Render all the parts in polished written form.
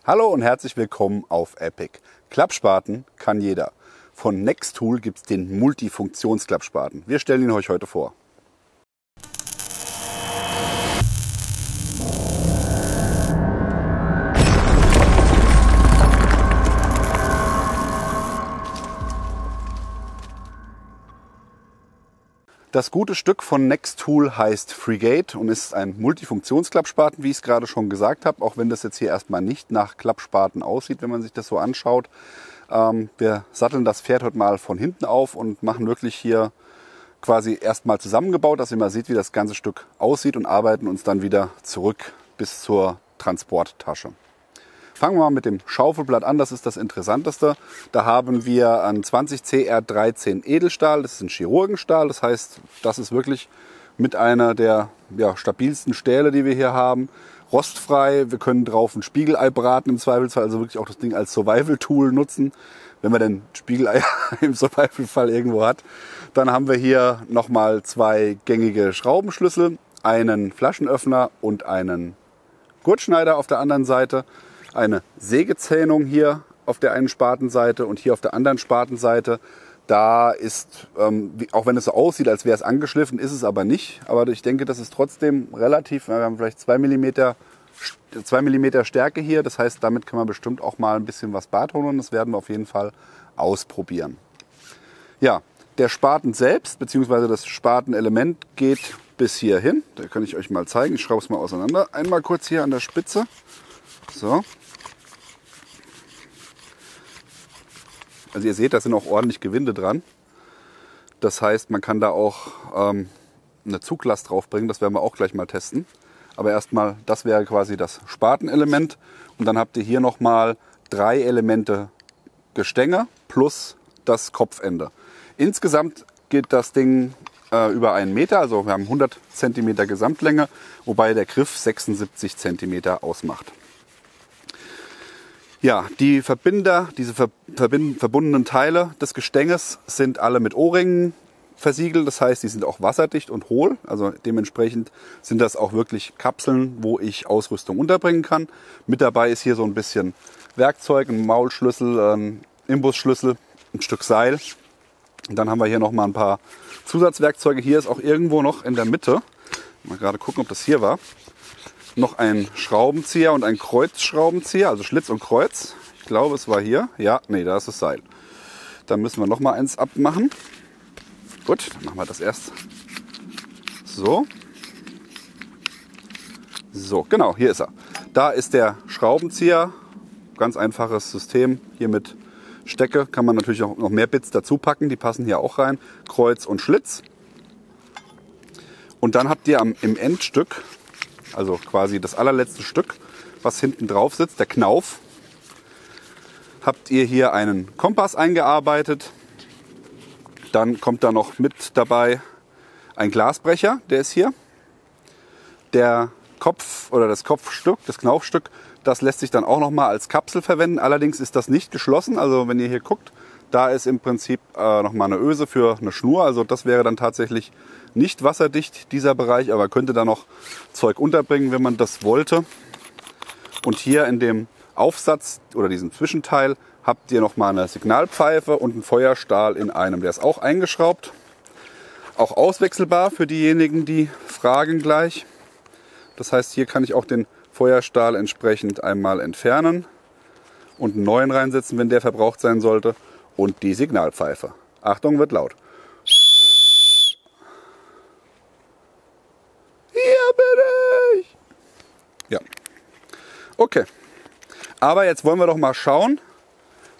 Hallo und herzlich willkommen auf Epic. Klappspaten kann jeder. Von Nextool gibt es den Multifunktions-Klappspaten. Wir stellen ihn euch heute vor. Das gute Stück von Nextool heißt Frigate und ist ein Multifunktionsklappspaten, wie ich es gerade schon gesagt habe, auch wenn das jetzt hier erstmal nicht nach Klappspaten aussieht, wenn man sich das so anschaut. Wir satteln das Pferd heute mal von hinten auf und machen wirklich hier quasi erstmal zusammengebaut, dass ihr mal seht, wie das ganze Stück aussieht und arbeiten uns dann wieder zurück bis zur Transporttasche. Fangen wir mal mit dem Schaufelblatt an, das ist das Interessanteste. Da haben wir einen 20 CR13 Edelstahl, das ist ein Chirurgenstahl, das heißt, das ist wirklich mit einer der stabilsten Stähle, die wir hier haben. Rostfrei, wir können drauf ein Spiegelei braten im Zweifelsfall, also wirklich auch das Ding als Survival-Tool nutzen, wenn man denn Spiegelei im Survival-Fall irgendwo hat. Dann haben wir hier nochmal zwei gängige Schraubenschlüssel, einen Flaschenöffner und einen Gurtschneider auf der anderen Seite. Eine Sägezähnung hier auf der einen Spatenseite und hier auf der anderen Spatenseite. Da ist, auch wenn es so aussieht, als wäre es angeschliffen, ist es aber nicht. Aber ich denke, das ist trotzdem relativ, wir haben vielleicht 2 mm Stärke hier. Das heißt, damit kann man bestimmt auch mal ein bisschen was bartholen. Das werden wir auf jeden Fall ausprobieren. Ja, der Spaten selbst, beziehungsweise das Spatenelement geht bis hier hin. Da kann ich euch mal zeigen. Ich schraube es mal auseinander. Einmal kurz hier an der Spitze. So. Also ihr seht, da sind auch ordentlich Gewinde dran. Das heißt, man kann da auch eine Zuglast draufbringen. Das werden wir auch gleich mal testen. Aber erstmal, das wäre quasi das Spatenelement. Und dann habt ihr hier nochmal 3 Elemente Gestänge plus das Kopfende. Insgesamt geht das Ding über 1 Meter. Also wir haben 100 cm Gesamtlänge, wobei der Griff 76 cm ausmacht. Ja, die Verbinder, diese verbundenen Teile des Gestänges sind alle mit O-Ringen versiegelt. Das heißt, die sind auch wasserdicht und hohl. Also dementsprechend sind das auch wirklich Kapseln, wo ich Ausrüstung unterbringen kann. Mit dabei ist hier so ein bisschen Werkzeug, ein Maulschlüssel, ein Imbusschlüssel, ein Stück Seil. Und dann haben wir hier noch mal ein paar Zusatzwerkzeuge. Hier ist auch irgendwo noch in der Mitte, mal gerade gucken, ob das hier war, noch ein Schraubenzieher und ein Kreuzschraubenzieher, also Schlitz und Kreuz. Ich glaube, es war hier. Ja, nee, da ist das Seil. Dann müssen wir noch mal eins abmachen. Gut, dann machen wir das erst so. So, genau, hier ist er. Da ist der Schraubenzieher. Ganz einfaches System. Hier mit Stecke kann man natürlich auch noch mehr Bits dazu packen. Die passen hier auch rein. Kreuz und Schlitz. Und dann habt ihr im Endstück, also quasi das allerletzte Stück, was hinten drauf sitzt, der Knauf, habt ihr hier einen Kompass eingearbeitet. Dann kommt da noch mit dabei ein Glasbrecher, der ist hier. Der Kopf oder das Kopfstück, das Knaufstück, das lässt sich dann auch noch mal als Kapsel verwenden. Allerdings ist das nicht geschlossen. Also wenn ihr hier guckt, da ist im Prinzip noch mal eine Öse für eine Schnur. Also das wäre dann tatsächlich nicht wasserdicht, dieser Bereich, aber könnte da noch Zeug unterbringen, wenn man das wollte. Und hier in dem Aufsatz oder diesem Zwischenteil habt ihr noch mal eine Signalpfeife und einen Feuerstahl in einem. Der ist auch eingeschraubt, auch auswechselbar für diejenigen, die fragen gleich. Das heißt, hier kann ich auch den Feuerstahl entsprechend einmal entfernen und einen neuen reinsetzen, wenn der verbraucht sein sollte. Und die Signalpfeife. Achtung, wird laut. Hier bin ich! Ja. Okay. Aber jetzt wollen wir doch mal schauen,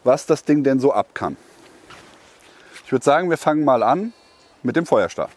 was das Ding denn so ab kann. Ich würde sagen, wir fangen mal an mit dem Feuerstahl.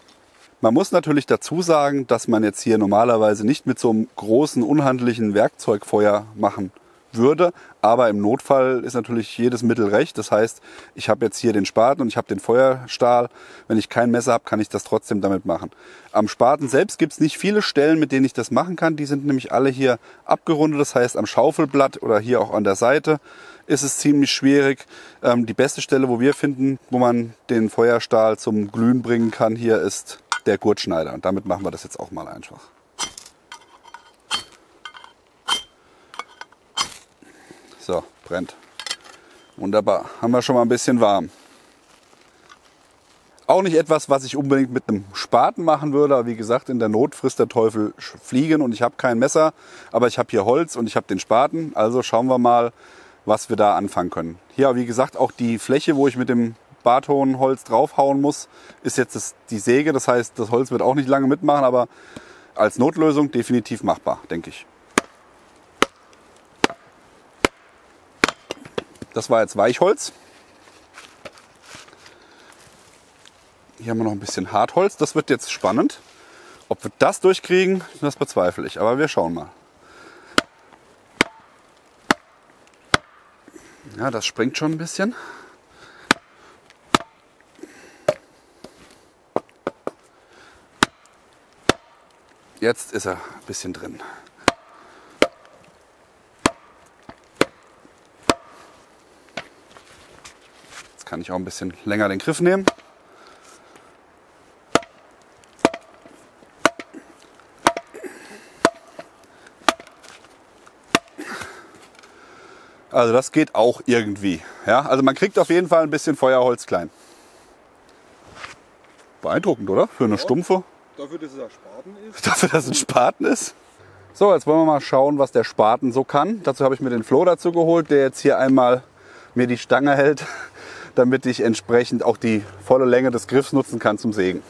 Man muss natürlich dazu sagen, dass man jetzt hier normalerweise nicht mit so einem großen, unhandlichen Werkzeugfeuer machen würde. Aber im Notfall ist natürlich jedes Mittel recht. Das heißt, ich habe jetzt hier den Spaten und ich habe den Feuerstahl. Wenn ich kein Messer habe, kann ich das trotzdem damit machen. Am Spaten selbst gibt es nicht viele Stellen, mit denen ich das machen kann. Die sind nämlich alle hier abgerundet. Das heißt, am Schaufelblatt oder hier auch an der Seite ist es ziemlich schwierig. Die beste Stelle, wo wir finden, wo man den Feuerstahl zum Glühen bringen kann, hier ist der Gurtschneider. Und damit machen wir das jetzt auch mal einfach. So, brennt. Wunderbar. Haben wir schon mal ein bisschen warm. Auch nicht etwas, was ich unbedingt mit einem Spaten machen würde. Aber wie gesagt, in der Not frisst der Teufel Fliegen und ich habe kein Messer. Aber ich habe hier Holz und ich habe den Spaten. Also schauen wir mal, was wir da anfangen können. Hier, wie gesagt, auch die Fläche, wo ich mit dem Bartonholz draufhauen muss, ist jetzt die Säge. Das heißt, das Holz wird auch nicht lange mitmachen, aber als Notlösung definitiv machbar, denke ich. Das war jetzt Weichholz. Hier haben wir noch ein bisschen Hartholz. Das wird jetzt spannend. Ob wir das durchkriegen, das bezweifle ich. Aber wir schauen mal. Ja, das springt schon ein bisschen. Jetzt ist er ein bisschen drin. Jetzt kann ich auch ein bisschen länger den Griff nehmen. Also das geht auch irgendwie. Ja, also man kriegt auf jeden Fall ein bisschen Feuerholz klein. Beeindruckend, oder? Für eine stumpfe. Dafür, dass es ein Spaten ist. Dafür, dass es ein Spaten ist. So, jetzt wollen wir mal schauen, was der Spaten so kann. Dazu habe ich mir den Flo dazu geholt, der jetzt hier einmal mir die Stange hält, damit ich entsprechend auch die volle Länge des Griffs nutzen kann zum Sägen.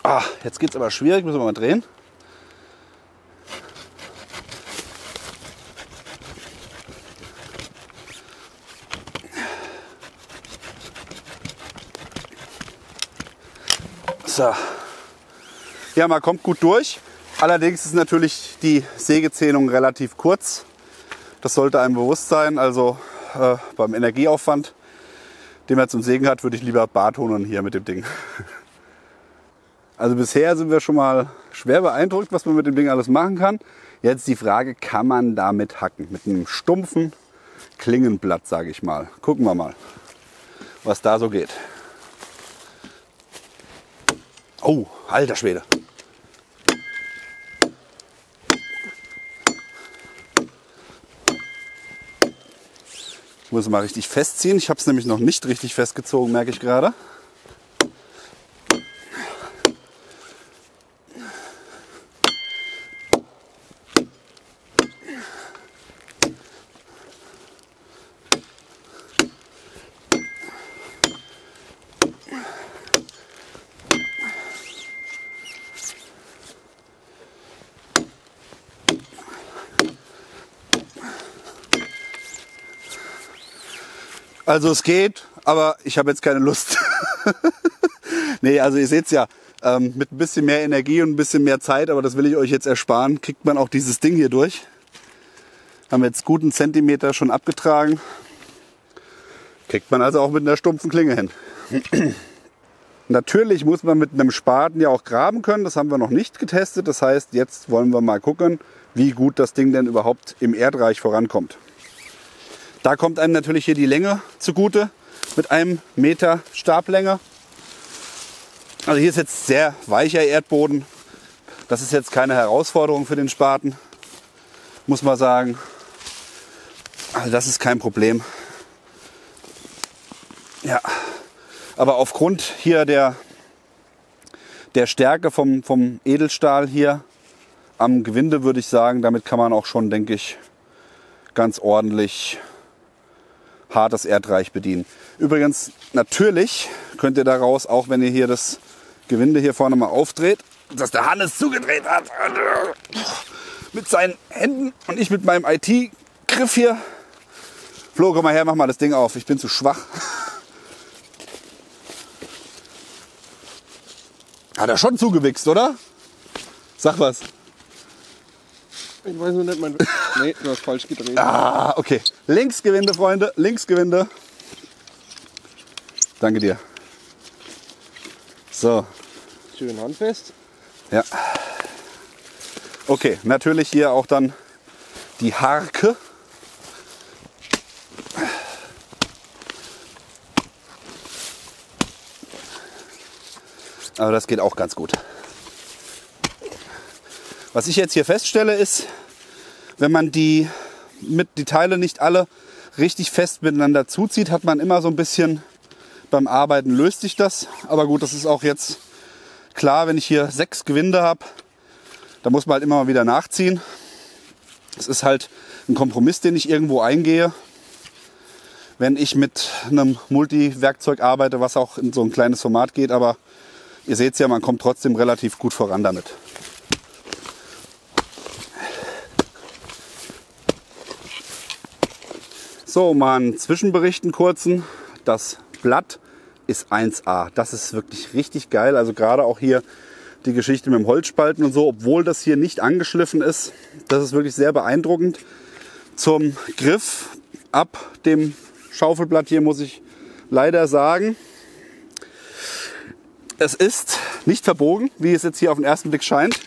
Ah, jetzt geht es aber schwierig, müssen wir mal drehen. So. Ja, man kommt gut durch. Allerdings ist natürlich die Sägezehnung relativ kurz. Das sollte einem bewusst sein. Also beim Energieaufwand, den man zum Sägen hat, würde ich lieber Bartonen hier mit dem Ding. Also bisher sind wir schon mal schwer beeindruckt, was man mit dem Ding alles machen kann. Jetzt die Frage, kann man damit hacken? Mit einem stumpfen Klingenblatt, sage ich mal. Gucken wir mal, was da so geht. Oh, alter Schwede. Ich muss mal richtig festziehen. Ich habe es nämlich noch nicht richtig festgezogen, merke ich gerade. Also es geht, aber ich habe jetzt keine Lust. Nee, also ihr seht es ja, mit ein bisschen mehr Energie und ein bisschen mehr Zeit, aber das will ich euch jetzt ersparen, kriegt man auch dieses Ding hier durch. Haben jetzt guten Zentimeter schon abgetragen. Kriegt man also auch mit einer stumpfen Klinge hin. Natürlich muss man mit einem Spaten ja auch graben können, das haben wir noch nicht getestet. Das heißt, jetzt wollen wir mal gucken, wie gut das Ding denn überhaupt im Erdreich vorankommt. Da kommt einem natürlich hier die Länge zugute mit 1 Meter Stablänge. Also hier ist jetzt sehr weicher Erdboden. Das ist jetzt keine Herausforderung für den Spaten, muss man sagen. Also das ist kein Problem. Ja, aber aufgrund hier der Stärke vom Edelstahl hier am Gewinde würde ich sagen, damit kann man auch schon, denke ich, ganz ordentlich hartes Erdreich bedienen. Übrigens, natürlich könnt ihr daraus, auch wenn ihr hier das Gewinde hier vorne mal aufdreht, dass der Hannes zugedreht hat mit seinen Händen und ich mit meinem IT-Griff hier. Flo, komm mal her, mach mal das Ding auf. Ich bin zu schwach. Hat er schon zugewichst, oder? Sag was. Ich weiß noch nicht, nee, du hast falsch gedreht. Ah, okay. Linksgewinde, Freunde. Linksgewinde. Danke dir. So. Schön handfest. Ja. Okay, natürlich hier auch dann die Harke. Aber das geht auch ganz gut. Was ich jetzt hier feststelle ist, wenn man die Teile nicht alle richtig fest miteinander zuzieht, hat man immer so ein bisschen beim Arbeiten löst sich das. Aber gut, das ist auch jetzt klar, wenn ich hier 6 Gewinde habe, da muss man halt immer mal wieder nachziehen. Es ist halt ein Kompromiss, den ich irgendwo eingehe, wenn ich mit einem Multi-Werkzeug arbeite, was auch in so ein kleines Format geht. Aber ihr seht es ja, man kommt trotzdem relativ gut voran damit. So, mal einen Zwischenbericht, einen kurzen. Das Blatt ist 1A. Das ist wirklich richtig geil. Also gerade auch hier die Geschichte mit dem Holzspalten und so, obwohl das hier nicht angeschliffen ist. Das ist wirklich sehr beeindruckend. Zum Griff ab dem Schaufelblatt hier muss ich leider sagen, es ist nicht verbogen, wie es jetzt hier auf den ersten Blick scheint.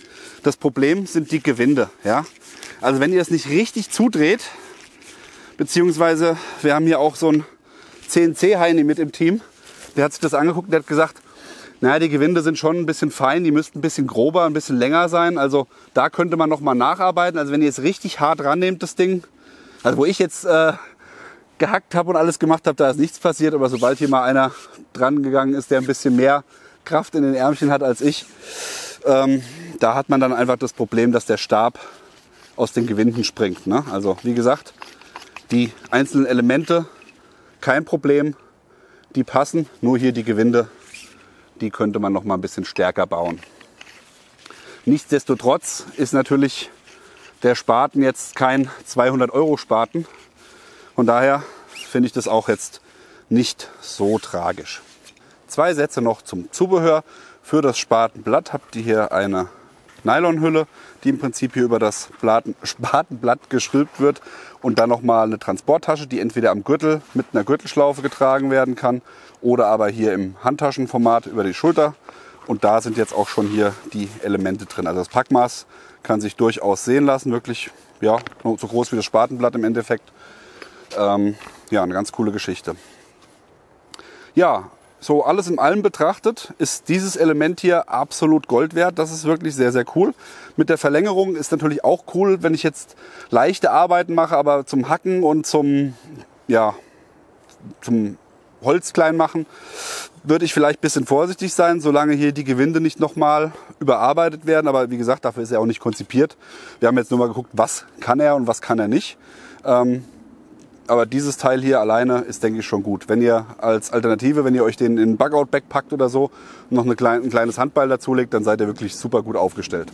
Das Problem sind die Gewinde. Ja? Also wenn ihr es nicht richtig zudreht, beziehungsweise wir haben hier auch so einen CNC-Heini mit im Team, der hat sich das angeguckt und der hat gesagt, naja, die Gewinde sind schon ein bisschen fein, die müssten ein bisschen grober, ein bisschen länger sein. Also da könnte man noch mal nacharbeiten. Also wenn ihr es richtig hart rannehmt, das Ding, also wo ich jetzt gehackt habe und alles gemacht habe, da ist nichts passiert. Aber sobald hier mal einer dran gegangen ist, der ein bisschen mehr Kraft in den Ärmchen hat als ich, da hat man dann einfach das Problem, dass der Stab aus den Gewinden springt. Ne? Also wie gesagt, die einzelnen Elemente, kein Problem, die passen. Nur hier die Gewinde, die könnte man noch mal ein bisschen stärker bauen. Nichtsdestotrotz ist natürlich der Spaten jetzt kein 200 € Spaten. Von daher finde ich das auch jetzt nicht so tragisch. 2 Sätze noch zum Zubehör. Für das Spatenblatt habt ihr hier eine Nylonhülle, die im Prinzip hier über das Spatenblatt gestülpt wird und dann nochmal eine Transporttasche, die entweder am Gürtel mit einer Gürtelschlaufe getragen werden kann oder aber hier im Handtaschenformat über die Schulter. Und da sind jetzt auch schon hier die Elemente drin. Also das Packmaß kann sich durchaus sehen lassen, wirklich ja, so groß wie das Spatenblatt im Endeffekt. Ja, eine ganz coole Geschichte. Ja, so alles in allem betrachtet ist dieses Element hier absolut Gold wert. Das ist wirklich sehr, sehr cool. Mit der Verlängerung ist natürlich auch cool, wenn ich jetzt leichte Arbeiten mache, aber zum Hacken und zum Holz klein machen, würde ich vielleicht ein bisschen vorsichtig sein, solange hier die Gewinde nicht nochmal überarbeitet werden. Aber wie gesagt, dafür ist er auch nicht konzipiert. Wir haben jetzt nur mal geguckt, was kann er und was kann er nicht. Aber dieses Teil hier alleine ist, denke ich, schon gut. Wenn ihr als Alternative, wenn ihr euch den in ein Bug-Out-Bag packt oder so, noch ein kleines Handbeil dazulegt, dann seid ihr wirklich super gut aufgestellt.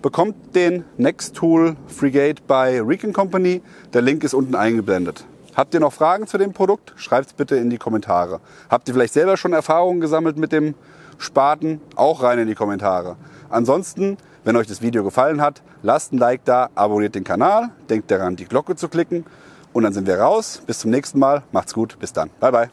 Bekommt den Nextool Frigate bei Riken Company. Der Link ist unten eingeblendet. Habt ihr noch Fragen zu dem Produkt? Schreibt es bitte in die Kommentare. Habt ihr vielleicht selber schon Erfahrungen gesammelt mit dem Spaten? Auch rein in die Kommentare. Ansonsten, wenn euch das Video gefallen hat, lasst ein Like da, abonniert den Kanal, denkt daran, die Glocke zu klicken. Und dann sind wir raus. Bis zum nächsten Mal. Macht's gut. Bis dann. Bye, bye.